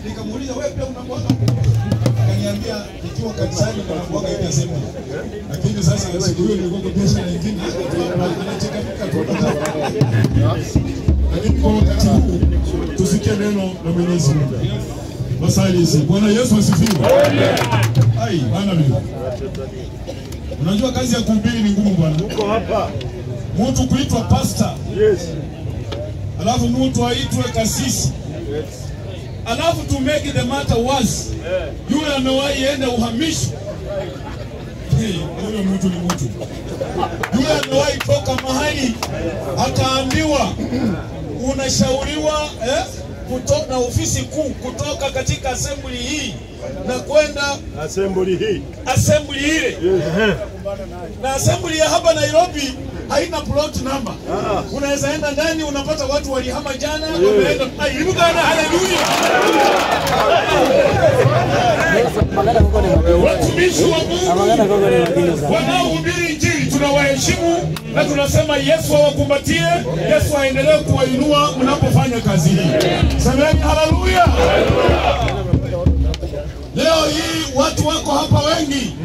Nikamuuliza wewe pia unakuaga? Akaniambia ikiwa kanisani unakuaga hivi asema. Lakini sasa siku hiyo nilikuwa kwa biashara nyingine anacheka tukapata. Lakini kwa wakati huu tusikie neno la Mwenyezi Mungu. Masalisi. Bwana Yesu asifiwe. Ai, bana mimi. Unajua kazi ya kuhubiri ni ngumu bwana. Uko hapa. Mtu kuitwa pastor. Yes. Alafu mtu aitwe kasisi. Yes. Alafu to make the matter worse. Yule amewahi enda uhamisho. Huyo mtu ni mtu. Yule amewahi toka mahali akaambiwa unashauriwa kutoka na ofisi kuu kutoka katika assembly hii na kwenda assembly ile. Na assembly ya hapa Nairobi haina plot number. Unaweza enda ndani unapata watu walihama jana wameenda ibugana. Haleluya. Watumishi wa Mungu wanaohubiri injili tunawaheshimu na tunasema Yesu awakumbatie, Yesu aendelee kuwainua mnapofanya kazi hii. Semeni haleluya. Leo hii watu wako hapa wengi.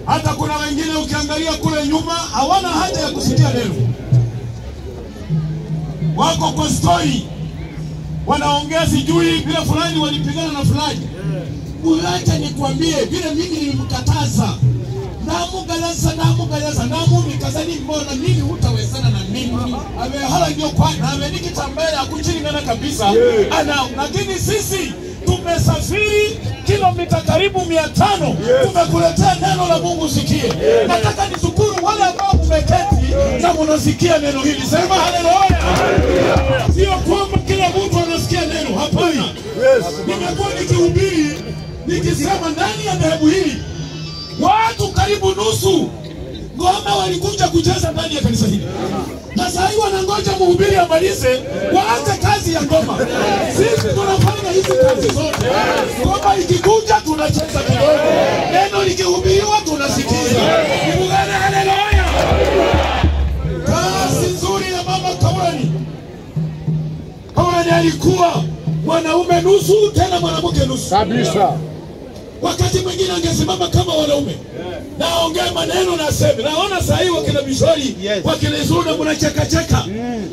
Hata kuna wengine ukiangalia kule nyuma hawana haja ya kusikia neno. Wako kwa story. Wanaongea sijui vile fulani walipigana na fulani. Uacha nikwambie vile mimi nilimkataza. Namu nikazani mbona mimi hutawezana na mimi. Amehala ndio kwa na amenikitambea kuchilingana kabisa. Lakini sisi tumesafiri kilomita karibu 500 tumekuletea neno la Mungu sikie. Nataka nishukuru wale ambao mmeketi na mnasikia neno hili. Sema haleluya. Sio kwamba kila mtu anasikia neno, hapana. Nimekuwa nikihubiri nikisema ndani ya dhehebu hili watu karibu nusu ngoma walikuja kucheza ndani ya kanisa hili. Na sasa hivi wanangoja mhubiri amalize waanze kazi ya ngoma. Sisi tunafanya hizi kazi zote. Ngoma ikikuja tunacheza kidogo. Neno likihubiriwa tunasikiza. Ibugane haleluya. Kazi nzuri ya mama Kaurani. Kaurani alikuwa mwanaume nusu tena mwanamke nusu. Kabisa. Wakati mwingine angesimama kama wanaume. Naongea maneno na sema. Naona saa hii wakina Bishori, wakina Zuda mnacheka.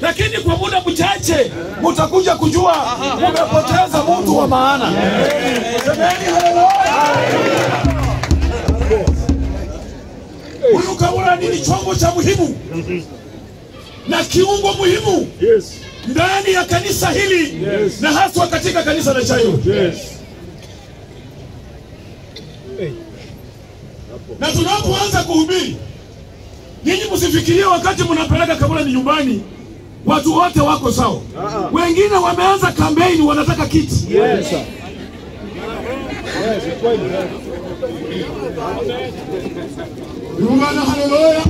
Lakini kwa muda mchache mtakuja kujua mmepoteza mtu wa maana. Semeni haleluya. Huyu Kaurani ni chombo cha muhimu. Na kiungo muhimu. Ndani ya kanisa hili na haswa katika kanisa la Chayo. Na tunapoanza kuhubiri, nyinyi msifikirie wakati mnapeleka Kaurani nyumbani watu wote wako sawa. Wengine wameanza kampeni wanataka kiti. Bwana haleluya.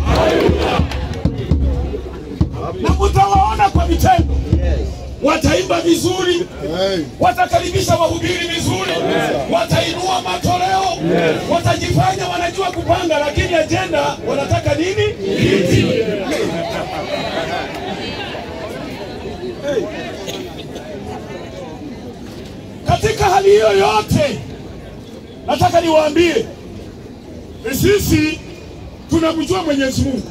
Na mtawaona kwa vitendo. Wataimba vizuri, watakaribisha wahubiri vizuri, watainua matoleo, watajifanya wanajua kupanga, lakini agenda wanataka nini? Kiti. Katika hali hiyo yote, nataka niwaambie, sisi tunamjua Mwenyezi Mungu.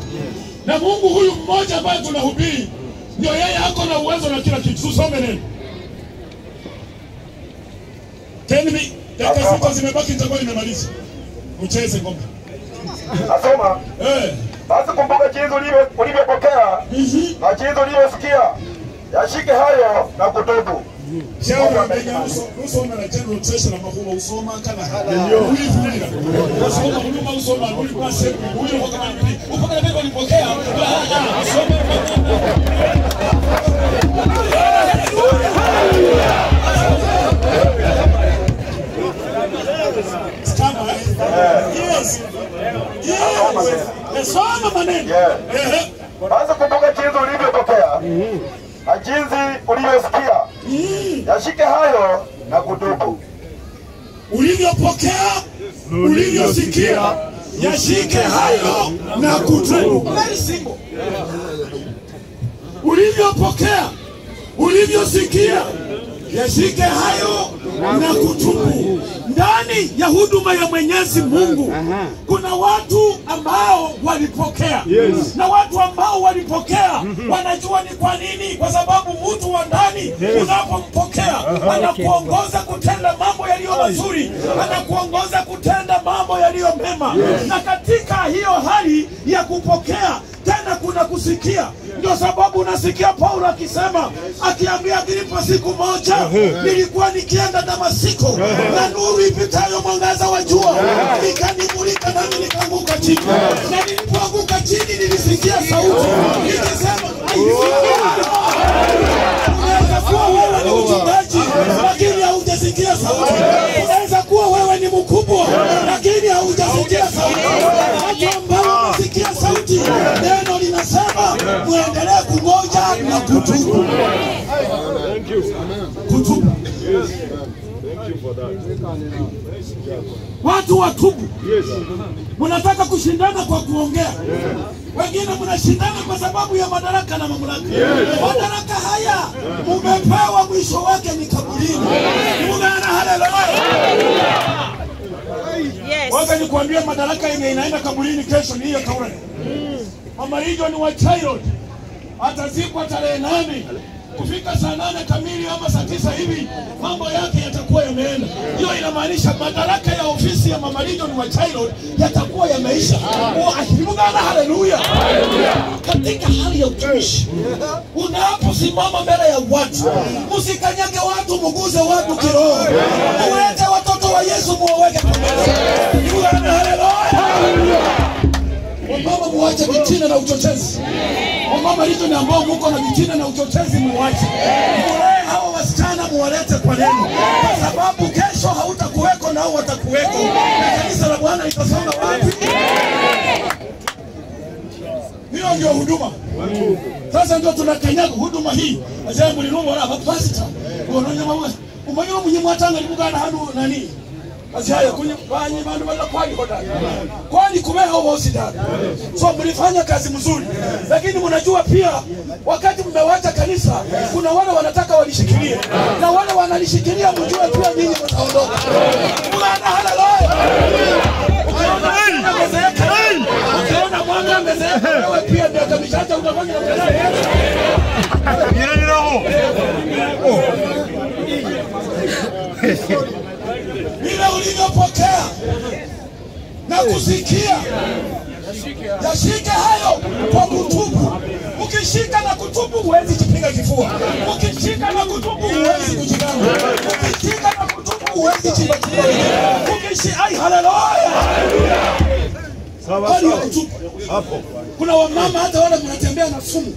Na Mungu huyu mmoja ambaye tunahubiri ndio yeye ako na uwezo na kila kitu. Tusome neno. Teni dakika sita zimebaki nitakuwa nimemaliza. Ucheze ngoma. Nasoma. Basi kumbuka jinsi ulivyopokea na jinsi ulivyosikia. Yashike hayo na kutubu. Shauri mbega usoma na general treasurer mahuwa usoma kana. Ndio ulifunga. Usoma huduma usoma ulikuwa sema huyo kwa kama ni. Upaka na ulipokea. Usoma. Soma maneno. Basi kumbuka jinsi ulivyopokea na jinsi ulivyosikia. Yashike hayo na kutubu. Ulivyopokea, ulivyosikia, yashike hayo na kutubu. Very simple. Ulivyopokea, ulivyosikia, Yashike hayo na kutubu. Ndani ya huduma ya Mwenyezi Mungu kuna watu ambao walipokea, na watu ambao walipokea wanajua ni kwa nini. Kwa sababu mtu wa ndani unapompokea anakuongoza kutenda mambo yaliyo mazuri, anakuongoza kutenda mambo yaliyo mema. Na katika hiyo hali ya kupokea tena kuna kusikia. Ndio sababu unasikia Paulo akisema, akiambia Agripa, siku moja nilikuwa nikienda Damasiko na nuru ipitayo mwangaza wa jua ikanimulika, nami nikaanguka chini. Na nilipoanguka chini nilisikia sauti ikisema, unaweza kuwa wewe ni mchungaji lakini haujasikia sauti. Unaweza kuwa wewe ni mkubwa lakini haujasikia sauti. Watu ambao wamesikia sauti, neno linasema muendelee kungoja na kutubu. Kutubu. Watu watubu. Mnataka kushindana kwa kuongea. Wengine mnashindana kwa sababu ya madaraka na mamlaka. Madaraka haya mumepewa, mwisho wake ni kaburini. Munana, haleluya. Wacha nikwambie, madaraka yenye inaenda kaburini kesho ni hiyo kauli. Mama Region wa Chairod atazikwa tarehe 8. Kufika saa 8 kamili ama saa 9 hivi mambo yake yatakuwa yameenda. Hiyo inamaanisha madaraka ya ofisi ya Mama Region wa Chairod yatakuwa yameisha. Munana, haleluya. Katika hali ya utumishi, unaposimama mbele ya watu, usikanyage watu, muguze watu kiroho. Uweke watoto wa Yesu muweke pamoja. Munana, haleluya. Wamama muache vitina na uchochezi. Wamama Region ambao muko na vitina na uchochezi muache. Mulee hawa wasichana muwalete kwa neno. Kwa sababu kesho hautakuweko na hao watakuweko. Na kanisa la Bwana litasonga wapi? Hiyo ndio huduma. Sasa ndio tunakanyaga huduma hii. Ajaye mlilongo wala pastor. Unaona mama, umanyo munyimwatanga libugana hano nani? Azaya kunye banye bantu bala kwali hodari. Kwani kumeho bosi dada. So mlifanya kazi mzuri. Lakini mnajua pia wakati mmewacha kanisa kuna wale wanataka walishikilie. Na wale wanalishikilia mjue pia ninyi mtaondoka. Bwana haleluya. Ukiona mwanga amezeeka wewe pia ndio kamichacha utafanya namna gani? Ni roho. Bila ulivyopokea na kusikia, yashike hayo kwa kutubu. Ukishika na kutubu huwezi jipiga kifua. Ukishika na kutubu huwezi kujigamba. Ukishika na kutubu huwezi jibakia. Ukishika, ai haleluya. Hali ya kutubu. Kuna wamama hata wale mnatembea na sumu.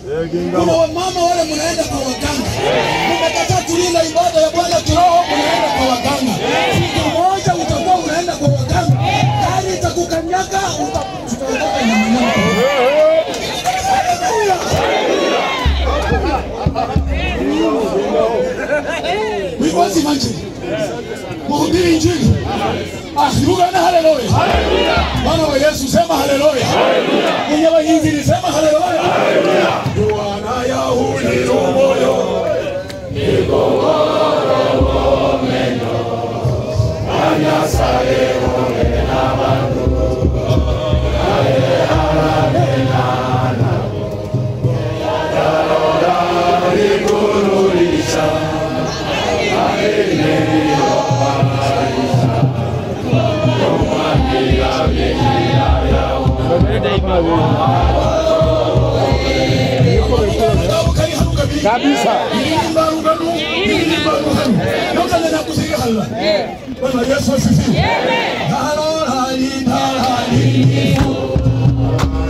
Kuna wamama wale mnaenda kwa waganga. Mmekataa kulinda ibada ya Bwana kiroho, mnaenda kwa waganga. Siku moja utakuwa unaenda kwa waganga, gari itakukanyaga, utaondoka na manyama. Wiwazi manji. Mhubiri Injili. Munana, haleluya. Bwana wa Yesu sema haleluya. Mwenyewe Injili sema haleluya. Bwana Yahudi moyo nikogoro meno anyasare na bandu aye haranena yarora ikurulisha aye kabisa. Bwana Yesu asifiwe.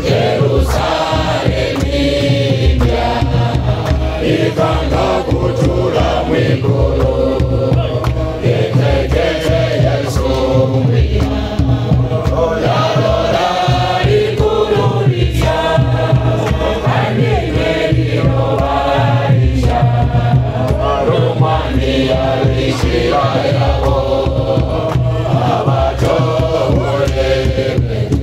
Yerusalemu ikanga kutura mwikoro etekete Yesu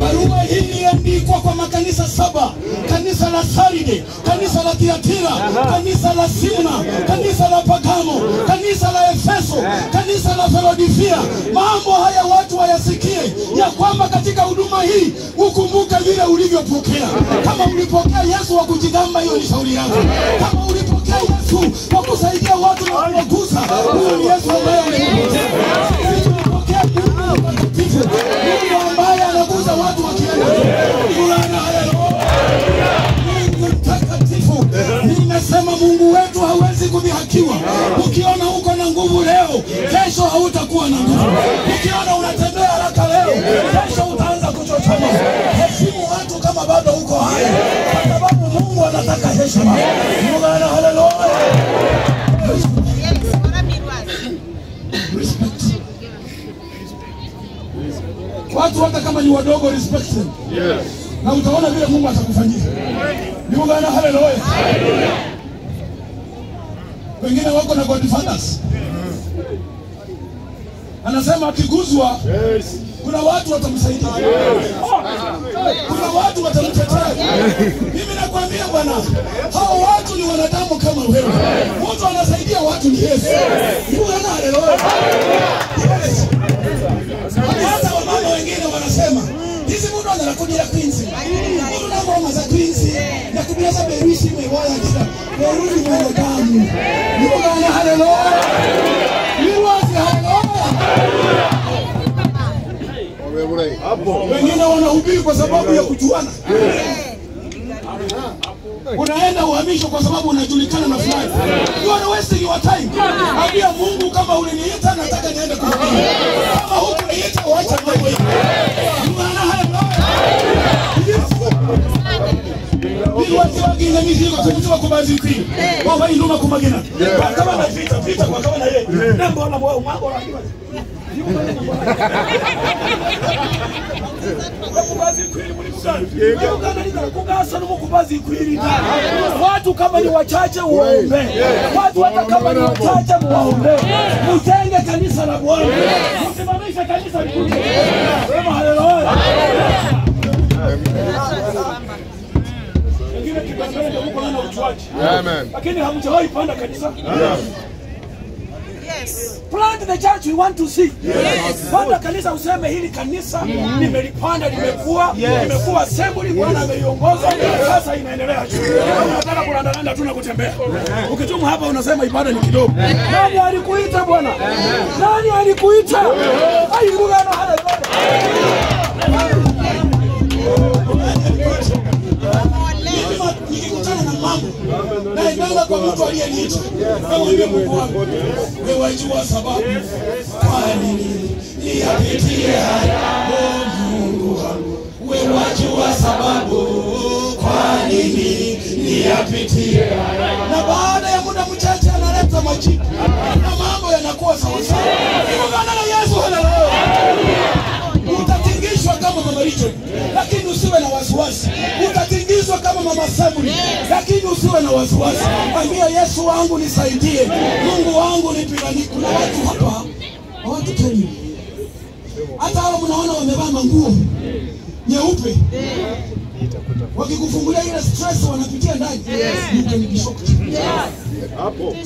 barua hii iliandikwa kwa makanisa 7, kanisa la Saride, kanisa la Thiatira, kanisa la Simna, kanisa la Pergamo, kanisa la Efeso, kanisa la Laodikia. Mambo haya watu wayasikie, ya kwamba katika huduma hii ukumbuke vile ulivyopokea. Kama ulipokea Yesu wa kujigamba, hiyo ni shauri yako. Kama ulipokea Yesu wa kusaidia watu na kuwagusa, huyo ni Yesu ambaye ulipokea. Sisi tulipokea Mungu mtakatifu, Mungu ambaye anagusa watu wakienda. Mungu mtakatifu. Nimesema Mungu wetu hawezi kudhihakiwa. Ukiona uko na nguvu leo, kesho hautakuwa na nguvu. Ukiona unatembea haraka leo, kesho utaanza kuchochoma. Heshimu watu kama bado uko hai, kwa sababu Mungu anataka heshima. Mungu ana haleluya. Respect. Watu hata kama ni wadogo, respect them. Yes. Na utaona vile Mungu atakufanyia. Mungu ana haleluya. Wengine wako na godfathers. Anasema akiguzwa, kuna watu watamsaidia. Kuna watu watamtetea. Mimi nakwambia bwana, hao watu ni wanadamu kama wewe. Mtu anasaidia watu ni Yesu. Mungu ana haleluya. Hata wamama wengine wanasema, hizi mtu anakuja Queens. Mtu na ngoma za Queens, na kubiasa berushi mwewa kila. Berushi mwewa damu. Mungu ana haleluya. Mungu ana haleluya. Wengine wanahubiri kwa sababu ya kujuana. Unaenda uhamisho kwa sababu unajulikana na fulani. You are wasting your time. Ambia Mungu, kama uliniita nataka niende kuhubiri. Kama hukuniita waacha mambo yako. Maana haya ni watu wengine miziko kumjua kubazi kwini. Wao induma kumagina. Kama na vita kwa kama na yeye. Nembo na moyo mambo la hiyo. Watu kama ni wachache uwaombe. Watu hata kama ni wachache muwaombe. Mtenge kanisa la Bwana. Msimamishe kanisa likuje. Sema haleluya. Wengine kibangani huko na uchuaji. Amen. Lakini hamjawahi panda kanisa. Yes. Plant the church we want to see. Yes. Panda kanisa, useme hili kanisa nimelipanda, nimekuwa assembly, Bwana ameiongoza, sasa inaendelea juu. Unataka kulandalanda tu na kutembea. Ukituma hapa unasema ibada ni kidogo. Nani alikuita Bwana? Nani alikuita? Ai Mungu ana haleluya. Nikikutana na mambo na ibada kwa mtu aliyeniita, namwambia Mungu wangu, wewe wajua sababu kwa nini niyapitie haya. Mungu wangu, wewe wajua sababu kwa nini niyapitie haya. Na baada ya muda mchache analeta majibu na mambo yanakuwa sawa sawa. Mungu na Yesu haleluya. Utatingishwa kama Mama Richard, lakini usiwe na wasiwasi. Utatingizwa kama Mama Saburi, lakini usiwe na wasiwasi. Ambia Yesu wangu nisaidie, Mungu wangu nipiganie. Kuna watu hapa hawatuteni. Hata hao mnaona wamevaa manguo nyeupe, wakikufungulia ile stress wanapitia ndani. You can be shocked. Hapo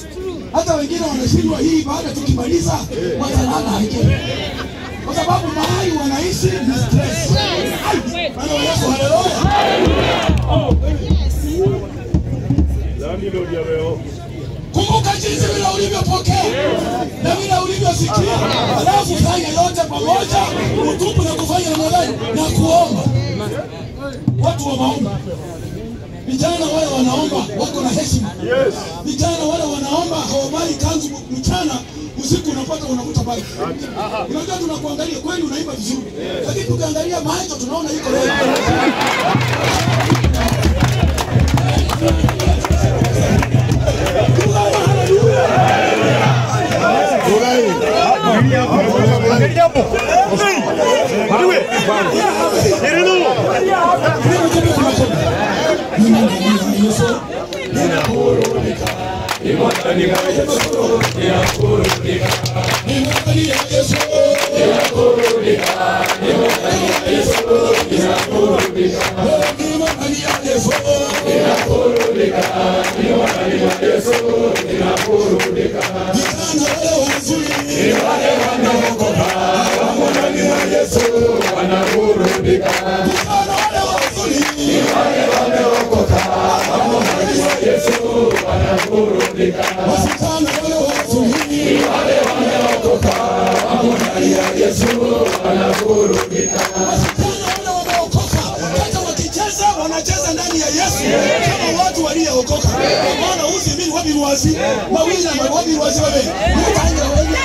hata wengine wanashindwa hii baada tukimaliza watalala haje. Kwa sababu mahali wanaishi ni stress. Bwana Yesu haleluya. Kumbuka jinsi vile ulivyopokea na vile ulivyosikia. Alafu fanya yote pamoja, utubu na kufanya namna gani? Na kuomba. Watu wa maombi. Vijana wale wanaomba wako na heshima. Yes. Vijana wale wanaomba hawavai kanzu mchana, usiku unapata unakuta bali. Unajua tunakuangalia kweli unaimba vizuri. Lakini tukiangalia macho tunaona iko leo. Yesu wale wameokoka hata wakicheza wanacheza ndani ya Yesu kama watu waliokoka. Maana uzi mimi wabiruazi mawili na wabiruazi wewe mtaanza wewe.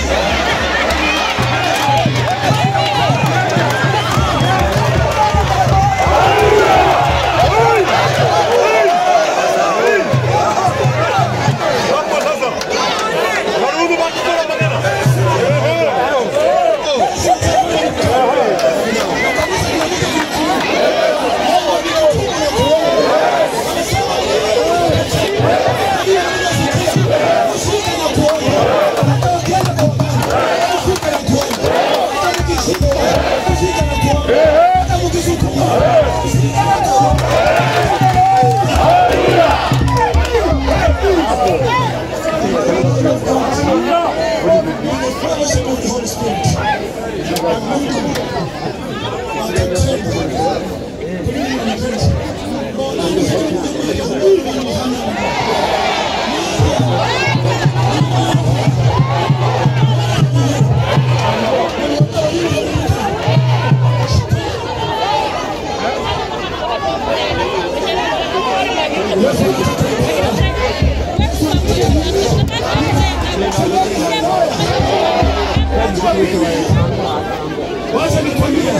Wacha nikwambie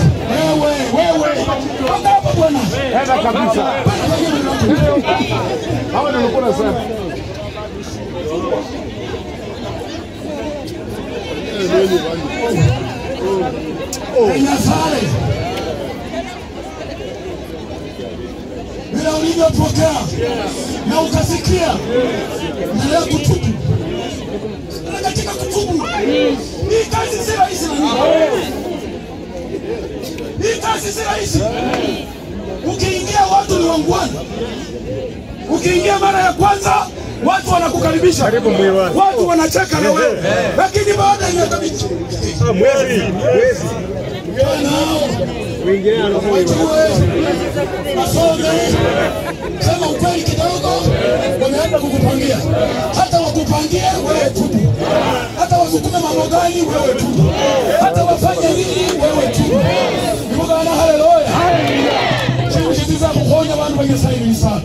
wewe hapa bwana. Hata kabisa. Hawa ndio wanakula sana. Nyasale. Bila ulivyopokea na ukasikia na leo kutubu. Na katika kutubu hii kazi si rahisi na hii kazi si rahisi. Ukiingia watu ni wangwana. Ukiingia mara ya kwanza watu wanakukaribisha. Watu wanacheka na wewe. Lakini baada ya miaka mingi Mwezi. Wengine wanafanya sema ukweli kidogo, wameanza kukupangia. Hata wakupangie wewe tubu. Hata wasukume mambo gani wewe tubu. Hata wafanye nini wewe tubu. Bwana haleluya. Shikitiza kuponya watu wenye sahihi sana.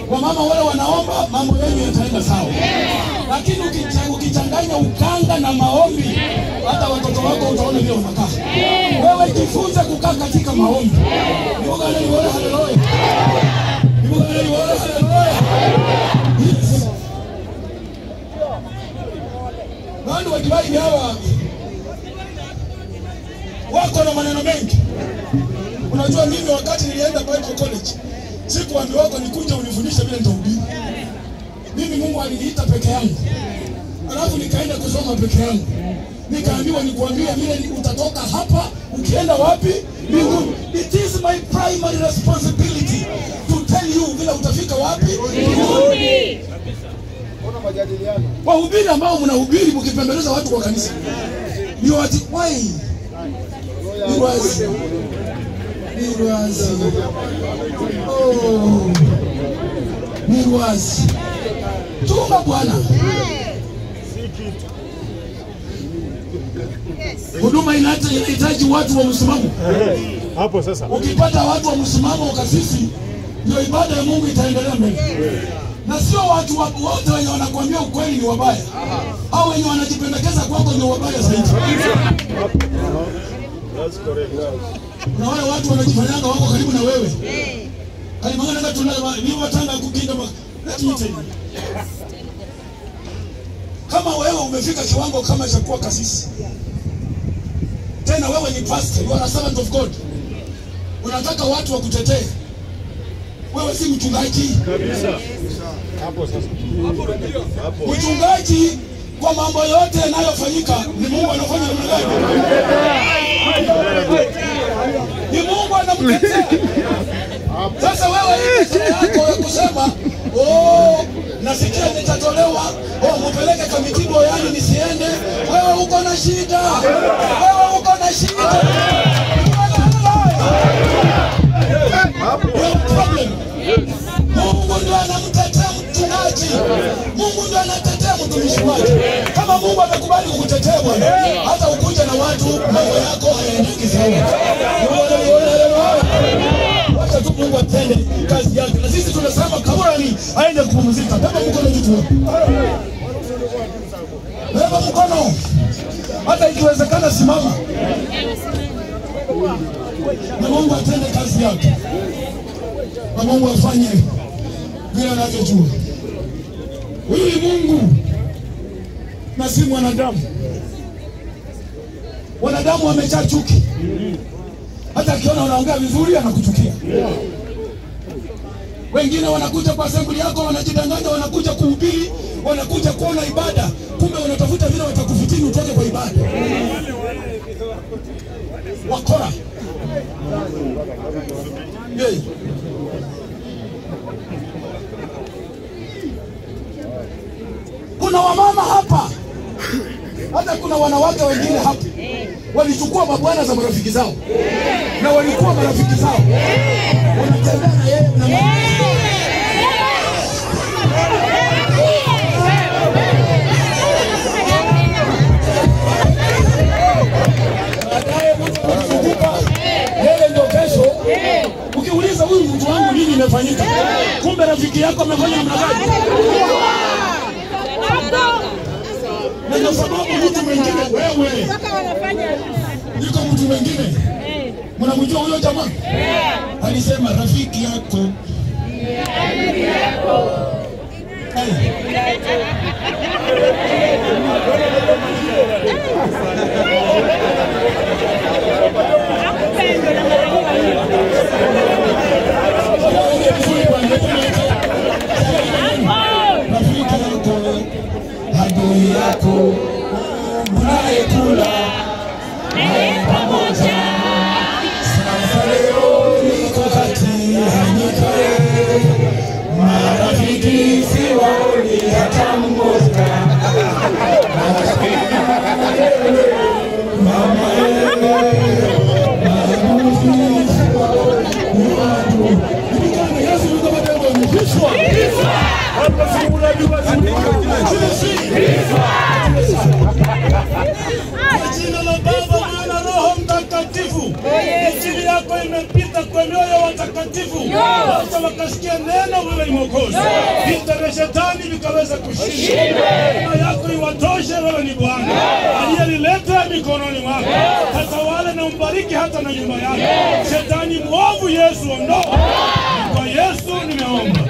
Kwa mama wale wanaomba mambo yenu yataenda sawa. Lakini ukichanganya ukanga na maombi, hata watoto wako utaona vile wanakaa. Wewe jifunze kukaa katika maombi. Bwana haleluya. Bwana haleluya. Watu wa Dubai hawa wako na maneno mengi. Unajua mimi wakati nilienda Bible College, sikuambiwa wako nikuja unifundishe vile nitahubiri. Mimi Mungu aliniita peke yangu. Alafu nikaenda kusoma peke yangu. Nikaambiwa nikuambie vile utatoka hapa ukienda wapi? Mbinguni. It is my primary responsibility to tell you vile utafika wapi? Mbinguni. Ona majadiliano. Wahubiri ambao mnahubiri mkipembeleza watu kwa kanisa. You are why? Mirwazi. Tunga Bwana. Huduma inahitaji watu wa msimamo. Hapo sasa. Ukipata watu wa msimamo ukasisi, ndio ibada ya Mungu itaendelea mbele. Na sio watu wote wenye wanakuambia ukweli ni wabaya. Au wenye wanajipendekeza kwako ndio wabaya zaidi. That's correct. Na wale watu wanajifanyanga wako karibu na wewe. Kalimangana na tunala ni watanga kukinga. Let me tell you. Kama wewe umefika kiwango kama cha kuwa kasisi, tena wewe ni pastor, you are a servant of God, unataka watu wakutetee, wewe si mchungaji Kabisa. Hapo sasa. Hapo. Mchungaji kwa mambo yote yanayofanyika ni Mungu anafanya namna gani? Ni Mungu anamtetea. Sasa wewe hii yako ya kusema nasikia nitatolewa, mpeleke kamitibo yani nisiende, wewe uko na shida. Wewe uko na shida. Problem. Mungu ndiye anamtetea mchungaji. Mungu ndiye anatetea mtumishi wake. Kama Mungu amekubali kukutetea bwana, hata ukuje na watu mambo yako hayaendeki. Wacha tu Mungu atende kazi yake. Na sisi tunasema kaburani aende kupumzika. Beba mkono juu. Beba mkono. Hata ikiwezekana simama. Na Mungu atende kazi yake. Na Mungu afanye vile anavyojua. Huyu ni Mungu na si mwanadamu. Wanadamu wamejaa chuki. Hata akiona unaongea vizuri anakuchukia. Wengine wanakuja kwa assembly yako wanajidanganya, wanakuja kuhubiri, wanakuja kuona ibada, kumbe wanatafuta vile watakufitini utoke kwa ibada. Wakora. Yeye. Kuna wamama hapa. Hata kuna wanawake wengine hapa. Walichukua mabwana za marafiki zao. Na walikuwa marafiki zao. Wanatembea na yeye na mama. Yeye ndio kesho. Ukiuliza huyu mtu wangu nini imefanyika? Kumbe rafiki yako amefanya namna gani? Na ndio sababu mtu mwingine wewe. Yuko mtu mwingine. Mnamjua huyo jamaa? Alisema rafiki yako. Adui yako unayekula pamoja sasa leo niko kati ya nyika, marafiki siwaoni hata mmoja. Mama Yesu yuko badala ya kifua. Hapa si unajua kwa jina la Baba na Roho Mtakatifu. Injili yako imepita kwa mioyo watakatifu. Wacha wakasikia neno wewe Mwokozi. Vita vya shetani vikaweza kushinda. Neema yako iwatoshe wewe ni Bwana. Aliyelileta mikononi mwako. Katawale na umbariki hata na nyumba yako. Shetani mwovu Yesu ondoa. Kwa Yesu nimeomba.